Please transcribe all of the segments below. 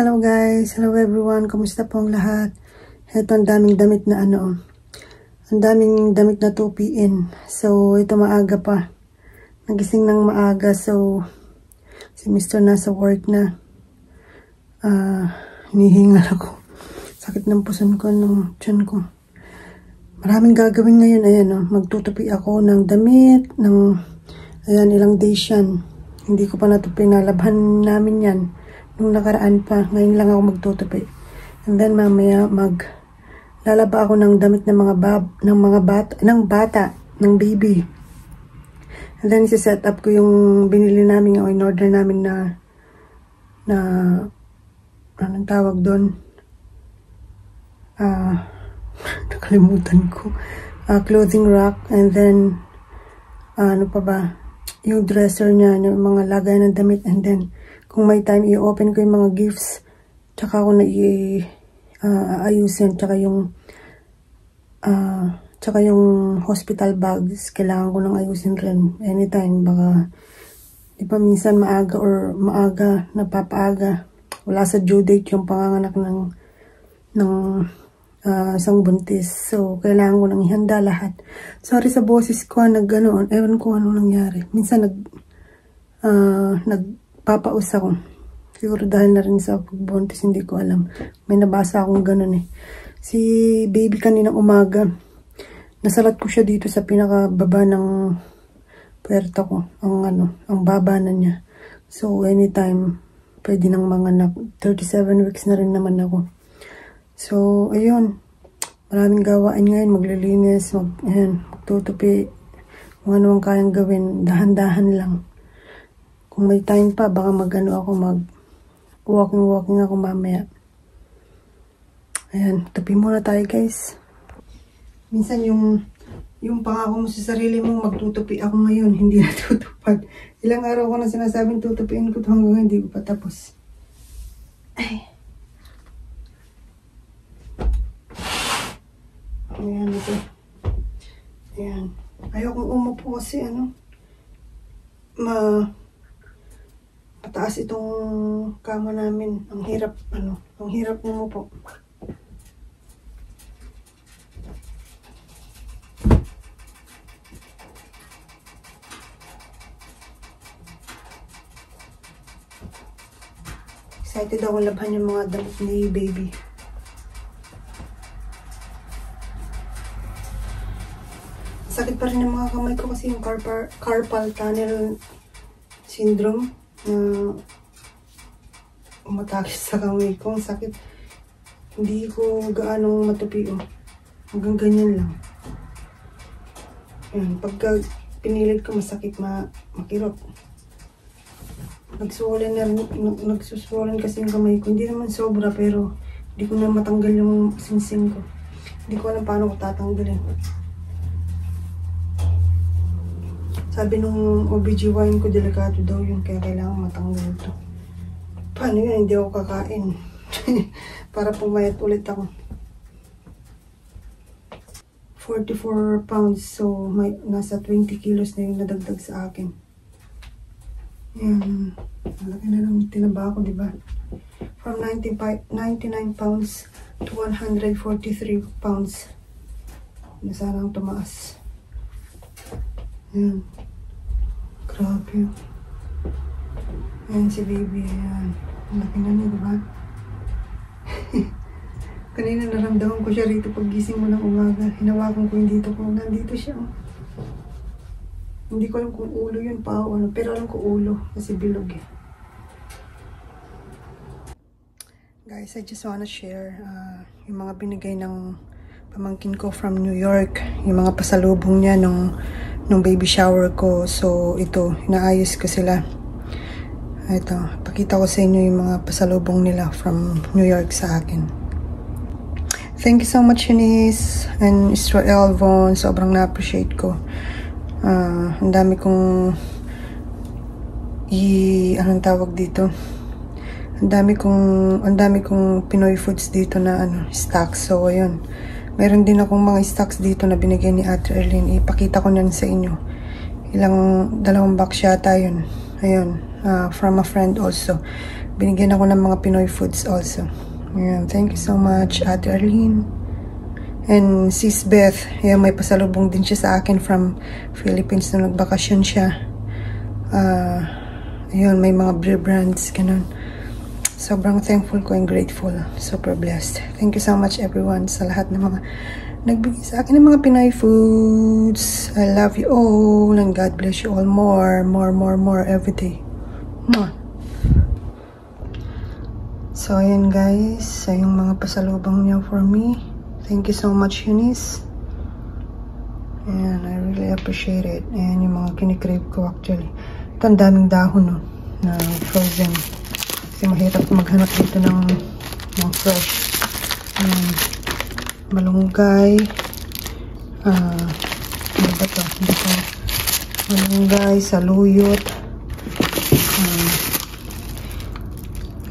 hello everyone, kumusta po ang lahat? Ito ang daming damit na ang daming damit na tupiin. So, ito maaga pa. Nagising ng maaga, so si Mr. nasa work na. Hinihingal ako. Sakit ng puson ko, ng tiyan ko. Maraming gagawin ngayon, ayan magtutupi ako ng damit, ayan, ilang days yan. Hindi ko pa natupi, nalabhan namin yan. Nung nakaraan pa, ngayon lang ako magtutupi. And then mamaya lalaba ako ng damit ng bata, ng baby. And then set up ko yung binili namin o in-order namin na anong tawag doon? Nakalimutan ko. Clothing rack, and then ano pa ba? Yung dresser niya, yung mga lagay ng damit, and then kung may time, i-open ko yung mga gifts. Tsaka ako na ayusin. Tsaka yung hospital bags. Kailangan ko nang ayusin rin. Anytime. Baka, di ba minsan maaga, napapaaga. Wala sa due date yung panganganak ng isang buntis. So, kailangan ko nang ihanda lahat. Sorry sa boses ko, ewan ko anong nangyari. Minsan nagpapaus ako. Siguro dahil na rin sa pagbuntis, hindi ko alam. May nabasa akong ganun Si baby kaninang umaga, nasalat ko siya dito sa pinakababa ng puwerta ko. Ang baba na niya. So, anytime, pwede nang manganak. 37 weeks na rin naman ako. So, ayun. Maraming gawain ngayon. Maglilinis, magtutupi. Kung ano ang kayang gawin, dahan-dahan lang. Kung may time pa, baka walking ako mamaya. Ayan, tupi muna tayo guys. Minsan yung pangako mo sa sarili mong magtutupi ako ngayon, hindi natutupad. Ilang araw ko na sinasabing tutupiin ko hanggang hindi ko pa tapos. Ay. Ayan ito. Ayan. Ayokong umupo kasi mataas itong kama namin. Ang hirap umupo. Excited ako labhan yung mga damit ni baby. Sakit pa rin yung mga kamay ko kasi yung carpal tunnel syndrome. Umatake sa kamay ko. Ang sakit. Hindi ko gaanong matupi. Hanggang ganyan lang. Ayan, pagka pinilit ko masakit, makirot. Nagsuswollen kasi yung kamay ko. Hindi naman sobra pero hindi ko na matanggal yung singsing ko. Hindi ko alam paano ko tatanggalin. Sabi nung OBGYN ko, delikado daw yun, kaya kailangan matanggal ito. Paano yun? Hindi ako kakain. Para pumayat ulit ako. 44 pounds, so nasa 20 kilos na yung nadagdag sa akin. Yan. Malaki na lang tinaba ko, diba? From 99 pounds to 143 pounds. Nasarang tumaas. Ayan. Grabe. Ayan si baby. Ayan. Laki na niya, diba? Kanina naramdaman ko siya rito pag gising mo ng umaga. Hinawakan ko yung dito ko. Nandito siya. Hindi ko alam kung ulo yun pa o ano. Pero alam ko ulo. Kasi bilog Guys, I just wanna share yung mga binigay ng pamangkin ko from New York. Yung mga pasalubong niya nung baby shower ko. So, ito, inaayos ko sila. Ito, pakita ko sa inyo yung mga pasalubong nila from New York sa akin. Thank you so much, Eunice and Israel Von. Sobrang na-appreciate ko. Ang dami kong anong tawag dito? Ang dami kong Pinoy foods dito na stocks. So, ayun. Meron din akong mga stocks dito na binigay ni Ate Erlyn. Ipakita ko na sa inyo. Dalawang box yata yun. Ayun. From a friend also. binigyan ako ng mga Pinoy foods also. Ayan, thank you so much, Ate Arlene. And Sis Beth, ayan, may pasalubong din siya sa akin from Philippines nung nagbakasyon siya. Ayun, may mga beer brands, ganun. Sobrang thankful ko and grateful. Super blessed. Thank you so much everyone sa lahat ng mga nagbigay sa akin ng mga Pinoy foods. I love you all and God bless you all more every day. Mwah. So, ayan guys. So, yung mga pasalubong niyo for me. Thank you so much, Eunice. And I really appreciate it. And yung mga kinikrave ko actually. Ito, ang daming dahon no, na frozen. Kasi mahirap maghanap dito ng mga fresh. Malunggay. Ano ba ito? Malunggay, saluyot.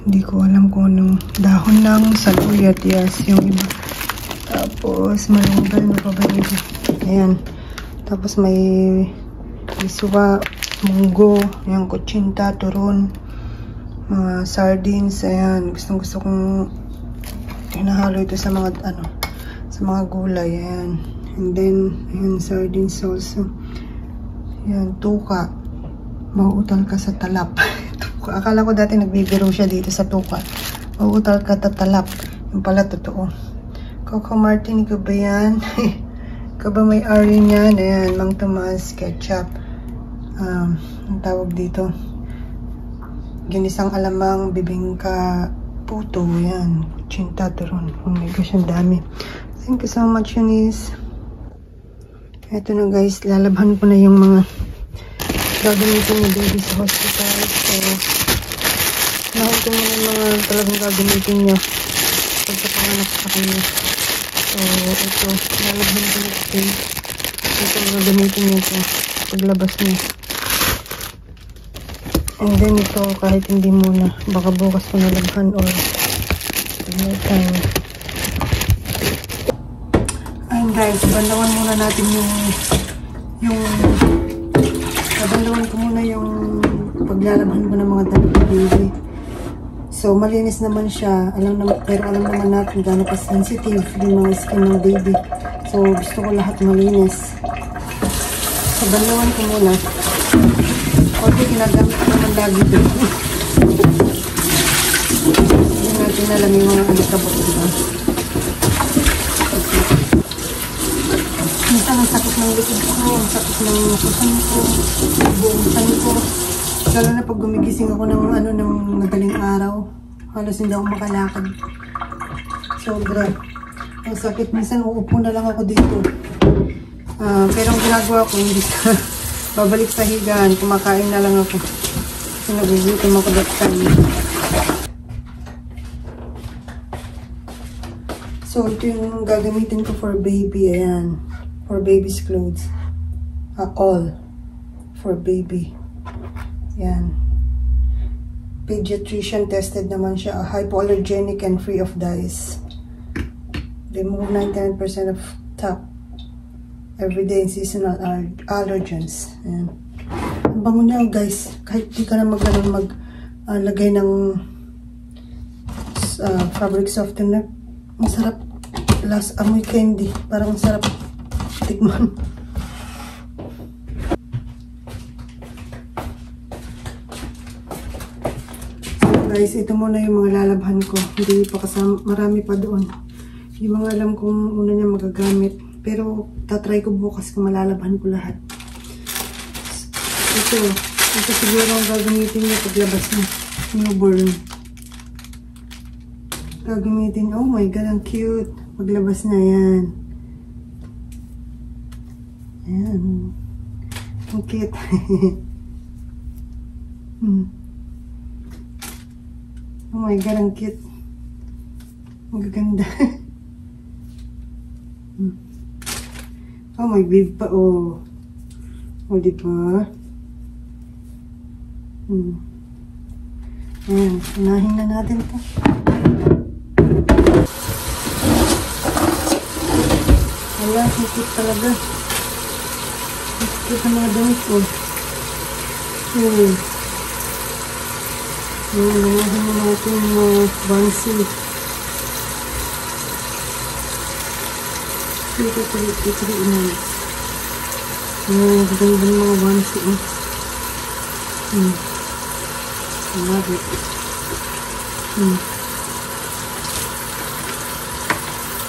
Hindi ko alam kung anong dahon ng saluyot. Yes, yung iba. Tapos, malunggay, mapabalik. Ayan. Tapos, may iswa, munggo, ayan, kutsinta, turon, mga sardines, ayan. Gusto kong hinahalo ito sa mga, sa mga gulay, ayan. And then, ayan, sardines also. Ayan, tuka. Mauutal ka sa talap. Tuka. Akala ko dati nagbibiro siya dito sa tuka. Mauutal ka sa talap. Yung pala, totoo. Coco Martin, ikaw ba yan? Ikaw ba may ari niyan? Ayan, Mang Tomas, ketchup. Ang tawag dito. Ginisang alamang, bibingka, puto. Ayan, kutsinta, turon. Oh my gosh, ang dami. Thank you so much, Eunice. Eto na guys, lalabhan ko na yung mga gagamitin ni baby sa hospital. So, lahat ko muna yung mga talagang gagamitin niya pagkapanganak sa kanya. So, ito, lalabhan ko na ito. Ito mga gagamitin niya ito paglabas niya. And then ito, kahit hindi muna, baka bukas ko nalabhan or no time. Ayun guys, bandawan muna natin bandawan ko muna yung paglalabhan ko ng mga damit ng baby. So, malinis naman siya. Pero alam naman natin gano'n ka-sensitive yung mga skin ng baby. So, gusto ko lahat malinis. So, bandawan ko muna. Okay, ginagamit ko naman lagi dito. Hindi natin alam yung mga alikabok, diba? Minsan ang sakit ng likod ko, ang sakit ng susan ko, buong san ko. Lalo na pag gumigising ako ng madaling araw, halos hindi ako makalakad. Sobra. Ang sakit. Minsan uupo na lang ako dito. Pero ang ginagawa ko, hindi ka babalik sa higaan, kumakain na lang ako. Kasi nagugutom ako that time. So, ito yung gagamitin ko for baby. Ayan. For baby's clothes. All. For baby. Ayan. Pediatrician tested naman siya. Hypoallergenic and free of dyes. Remove 99% of top everyday and seasonal allergens. Ayan. Ang bango niya guys. Kahit di ka na maglagay ng fabric softener. Masarap. Last amoy candy. Parang masarap tikman. So guys, ito muna yung mga lalabhan ko. Hindi pa kasama. Marami pa doon. Yung mga alam kong una niya magagamit. Pero, tatry ko bukas kung malalabhan ko lahat. Ito siguro ang gagamitin niya paglabas ng newborn. Gagamitin, oh my god, ang cute. Paglabas na yan. Ayan. Ang cute. Oh my god, ang cute. Ang gaganda. Oh, may bib pa, oh. Oh, diba? Ayan, unahin na natin ito. Wala, hikit talaga. Hikit ang mga damit, oh. Nangahin natin bansi. Dito ko inay. Gaganda ng mga bansi. I love it.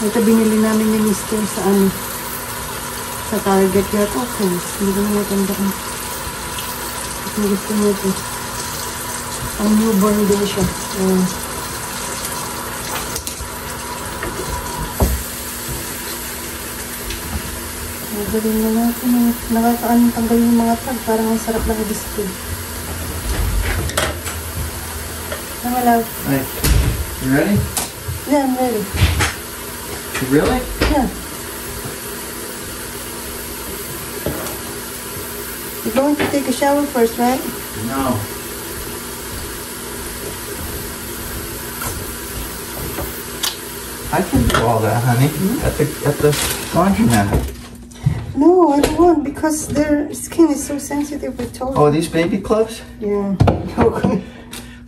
Ito binili namin ni Mr. sa sa Target yata. Okay, hindi ko na matandaan. Gusto niya ito. Ang newborn din siya. Nagaling na natin. Nakakaanong tanggalin yung mga tag. Parang ang sarap lang i-display. Hello. Hi. You ready? Yeah, I'm ready. Really? Yeah. You're going to take a shower first, right? No. I can do all that, honey. At the laundromat. No, I don't want because their skin is so sensitive. I told you. Oh, these baby clothes? Yeah. Okay.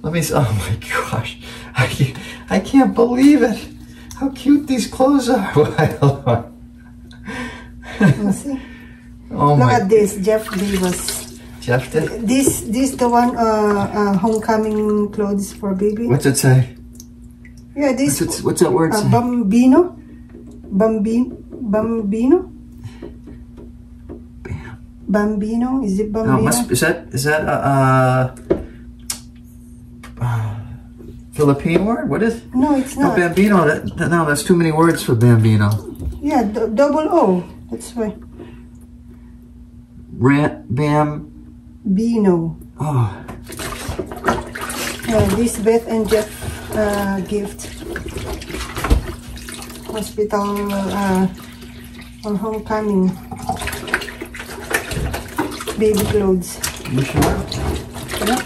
Let me see. Oh my gosh. I can't believe it. How cute these clothes are. You see? Oh Look my. at this. Jeff gave us. Jeff did? This the one homecoming clothes for baby. What's it say? Yeah, this. What's that word say? Bambino. Bambino? Is it Bambino? No, is that Philippine word? What is? No, it's No, not. Bambino. No, that's too many words for Bambino. Yeah, double O. That's why. Bino. Oh. This Beth and Jeff gift. Hospital or homecoming. Baby clothes. You sure? Yeah.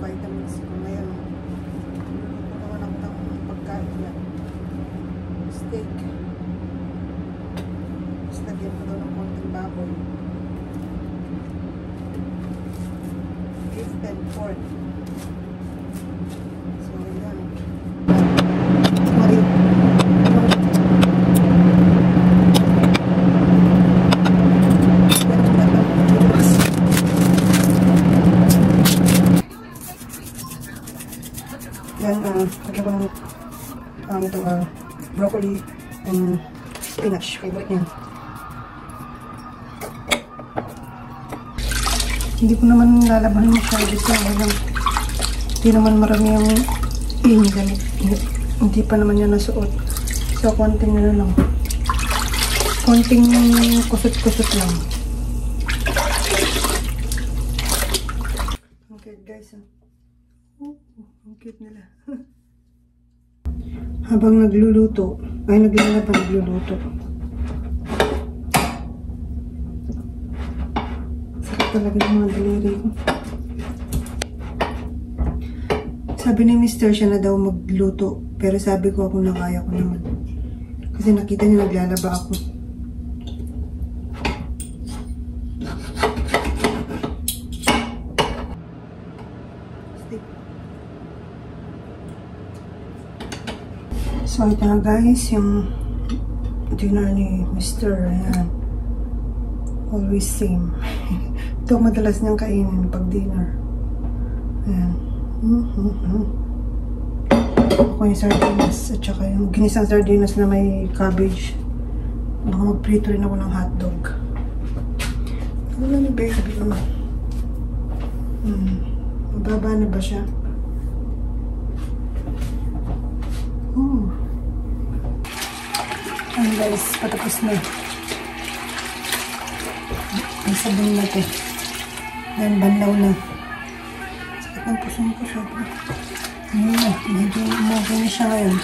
Vitamins ko ngayon. Niluluto naman ako ng pagkain yan. Steak. Tapos lagyan ko doon ng konting baboy. Beef and pork. So, yan. Yan, broccoli and spinach. Favorite niya. Hindi ko naman lalabahan masyado siya. Hindi naman marami yung ganit. Hindi pa naman niya nasuot. So, konting lang. Konting kusot-kusot lang. Okay, guys. Ang cute nila. Habang nagluluto, ay nagluluto. Sarap talaga ng mga daliri ko. Sabi ni Mr. siya na daw magluto, pero sabi ko ako na kaya ko naman. Kasi nakita niya naglalaba ako. So, ito na guys, yung dinner ni Mr. Ayan. Always same. Ito madalas niyang kainin pag dinner. Ayan. Ako yung sardinas at saka yung ginisang sardinas na may cabbage. Baka magprito rin ako ng hotdog. Ano na ni baby? Mababa na ba siya? Ayan guys, patapos na. Ang sabon na ito. Then, banlaw na. Sakit ng pusong ko siya. Ayun na, medyo umagay na siya ngayon.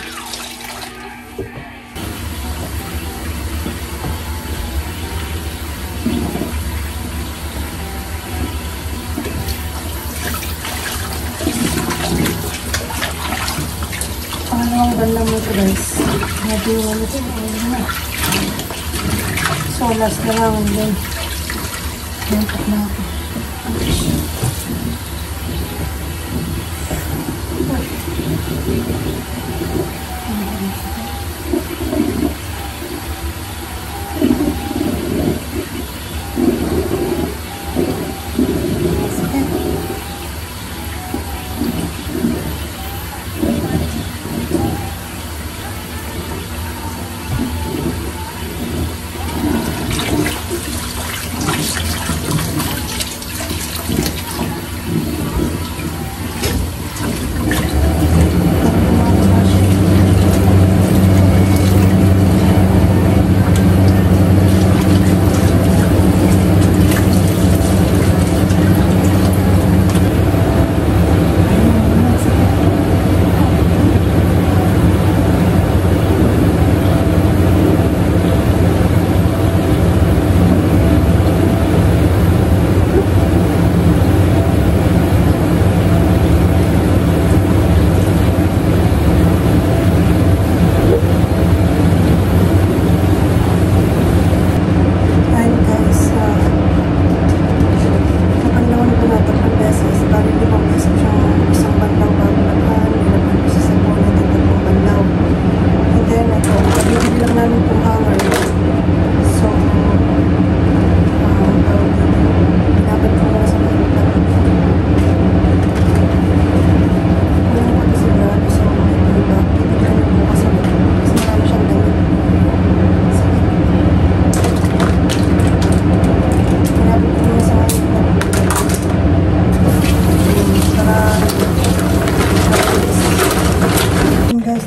pangalawang bandang mo ito guys. Medyo ano ito, na. So last na lang din. Nantak na ako.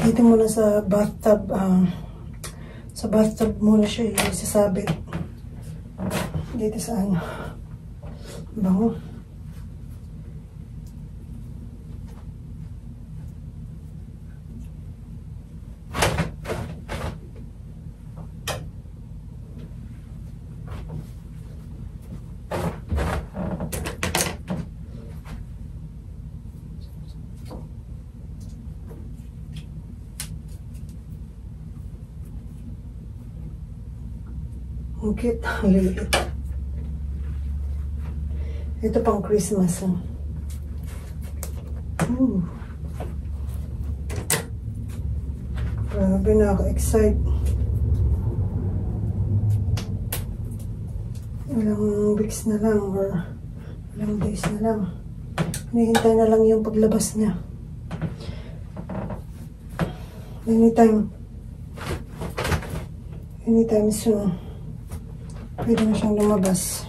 Dito muna sa bathtub muna siya isasabit dito sa ano, bango. Ang cute, ang lilit. Ito pang Christmas. Grabe, nakaka-excite. Ilang weeks na lang or ilang days na lang. Hinihintay na lang yung paglabas niya. Anytime soon. Pwede na siyang lumabas.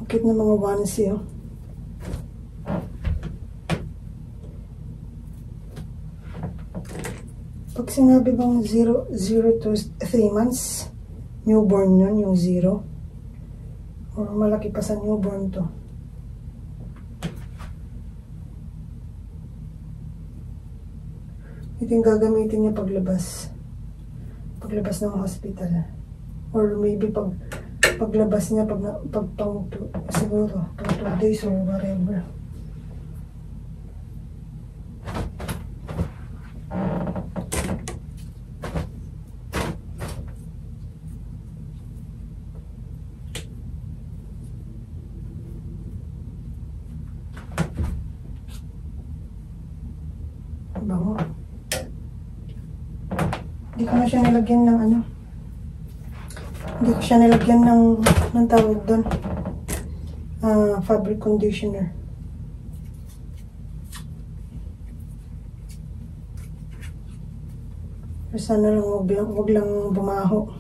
Ang cute na mga onesie, oh. Pag sinabi bang 0 to 3 months, newborn yun, yung 0. Or malaki pa sa newborn to. Ito yung gagamitin niya paglabas. Paglabas ng hospital. Or maybe paglabas niya siguro, pag 2 days or whatever. Bango. Hindi ko na siya nilagyan ng ano. Hindi ko siya nilagyan ng tawag doon. Fabric conditioner. Pero sana lang wag lang bumaho.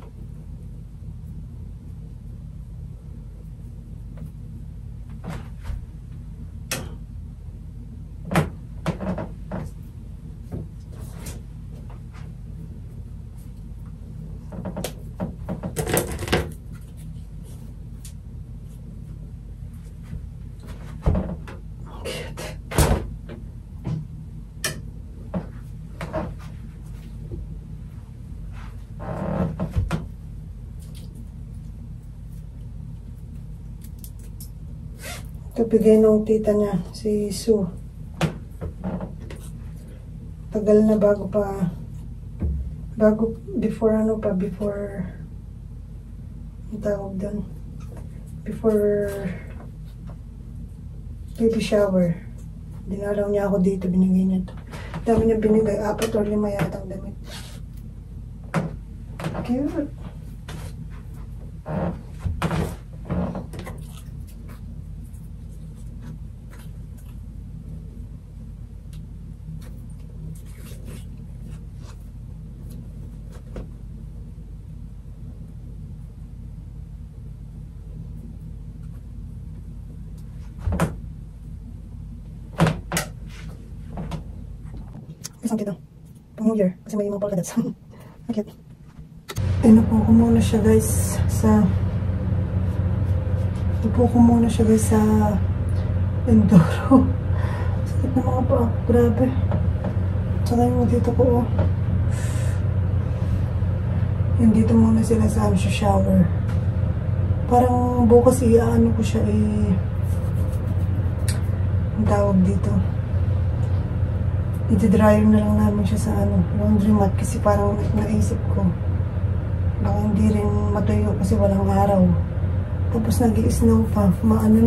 Ito bigay ng tita niya, si Sue. Tagal na before ang tawag doon, before baby shower. Dinalaw niya ako dito, binigay niya ito. Dami niya binigay, 4 or 5 yatang damit. Cute. Isang kito. Pang New Year. Kasi may mga polka dots. Okay. Inupo ko muna siya guys sa Enduro. Sakit na mga paa. Grabe. Tsaka yung dito ko. Yung dito muna sila sa shower. Parang bukas iaano ko siya ang tawag dito. I-dryer na lang namin siya sa laundry mat kasi parang naisip ko baka hindi rin matuyo kasi walang araw. Tapos nag-i-snow pa. Malamig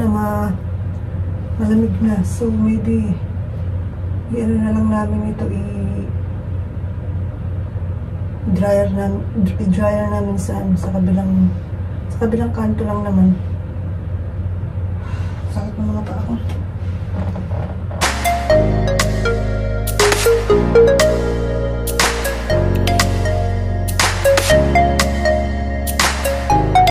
na. So maybe i-ano na lang namin ito i-dryer namin sa kabilang kanto lang naman. Sakit ng mga paa.